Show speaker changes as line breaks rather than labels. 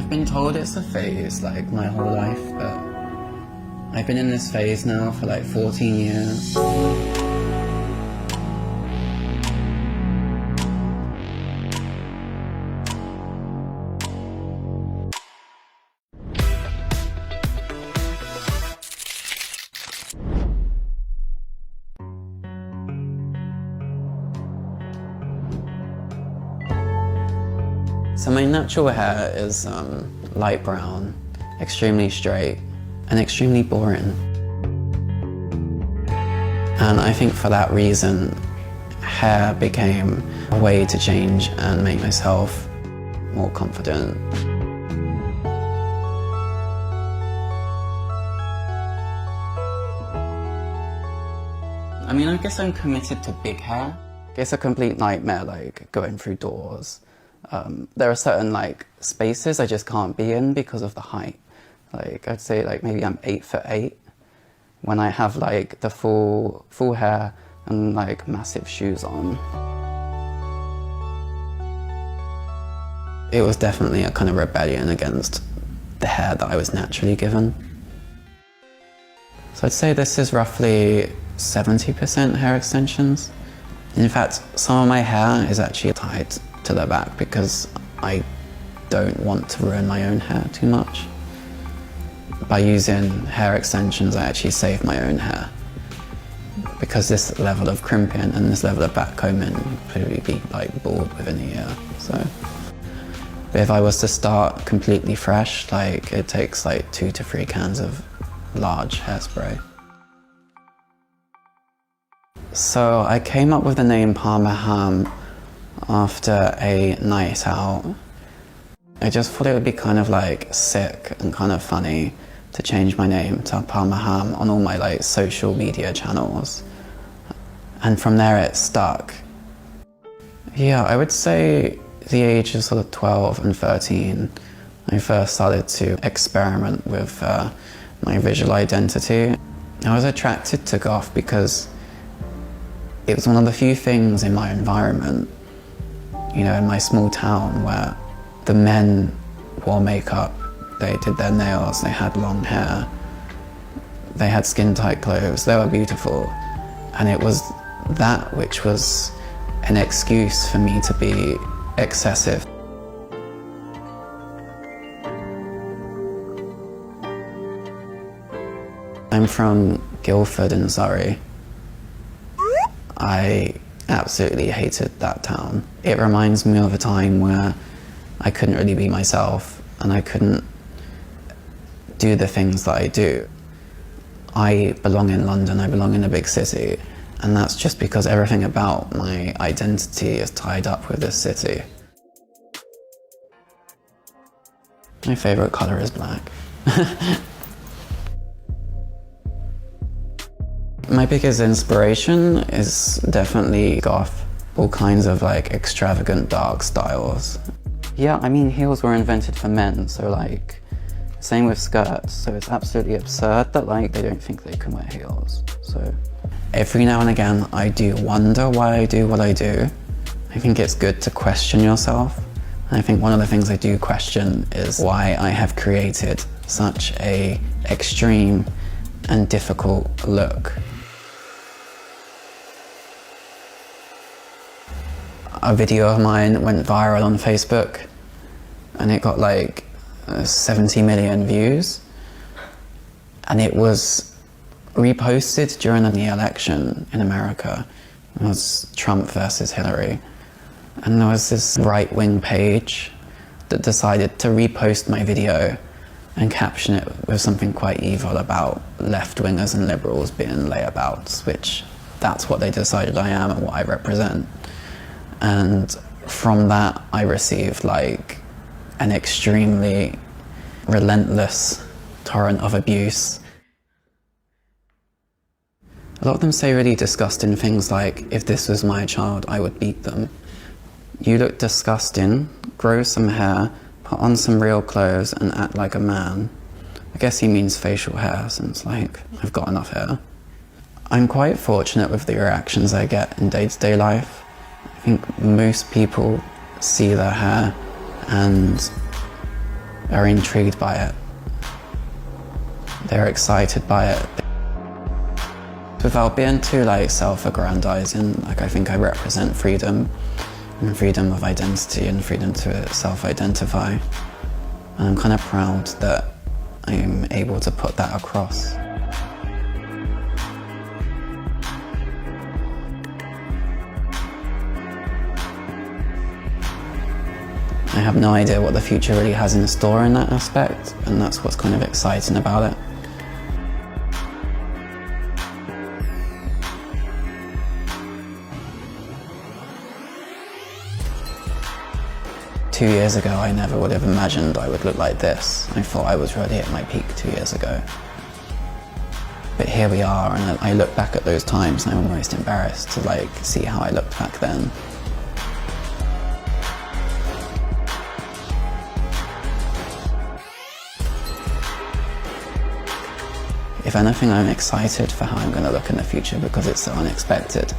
I've been told it's a phase like my whole life, but I've been in this phase now for like 14 years. So my natural hair is light brown, extremely straight, and extremely boring. And I think for that reason, hair became a way to change and make myself more confident. I mean, I guess I'm committed to big hair. It's a complete nightmare, like going through doors. There are certain like spaces I just can't be in because of the height. Like I'd say like maybe I'm 8'8" when I have like the full hair and like massive shoes on. It was definitely a kind of rebellion against the hair that I was naturally given. So I'd say this is roughly 70% hair extensions. In fact, some of my hair is actually tied to the back because I don't want to ruin my own hair too much. By using hair extensions, I actually save my own hair. Because this level of crimping and this level of backcombing would probably be like bald within a year. So, but if I was to start completely fresh, like it takes like 2 to 3 cans of large hairspray. So I came up with the name Parma Ham after a night out. I just thought it would be kind of like sick and kind of funny to change my name to Parma Ham on all my like social media channels. And from there it stuck. Yeah, I would say the age of sort of 12 and 13, I first started to experiment with my visual identity. I was attracted to goth because it was one of the few things in my environment, you know, in my small town where the men wore makeup, they did their nails, they had long hair, they had skin-tight clothes, they were beautiful. And it was that which was an excuse for me to be excessive. I'm from Guildford in Surrey. I absolutely hated that town. It reminds me of a time where I couldn't really be myself and I couldn't do the things that I do. I belong in London, I belong in a big city, and that's just because everything about my identity is tied up with this city. My favourite colour is black. My biggest inspiration is definitely goth. All kinds of like extravagant dark styles. Yeah, I mean heels were invented for men, so like, same with skirts, so it's absolutely absurd that like they don't think they can wear heels. So every now and again I do wonder why I do what I do. I think it's good to question yourself. And I think one of the things I do question is why I have created such a extreme and difficult look. A video of mine went viral on Facebook and it got like 70 million views, and it was reposted during the election in America. It was Trump versus Hillary, and there was this right-wing page that decided to repost my video and caption it with something quite evil about left-wingers and liberals being layabouts, which that's what they decided I am and what I represent. And from that, I received like an extremely relentless torrent of abuse. A lot of them say really disgusting things like, if this was my child, I would beat them. You look disgusting, grow some hair, put on some real clothes and act like a man. I guess he means facial hair, since like, I've got enough hair. I'm quite fortunate with the reactions I get in day-to-day life. I think most people see their hair and are intrigued by it. They're excited by it. Without being too like self-aggrandizing, like I think I represent freedom, and freedom of identity and freedom to self-identify. And I'm kind of proud that I'm able to put that across. I have no idea what the future really has in store in that aspect, and that's what's kind of exciting about it. Two years ago, I never would have imagined I would look like this. I thought I was really at my peak 2 years ago. But here we are, and I look back at those times and I'm almost embarrassed to like see how I looked back then. If anything, I'm excited for how I'm going to look in the future because it's so unexpected.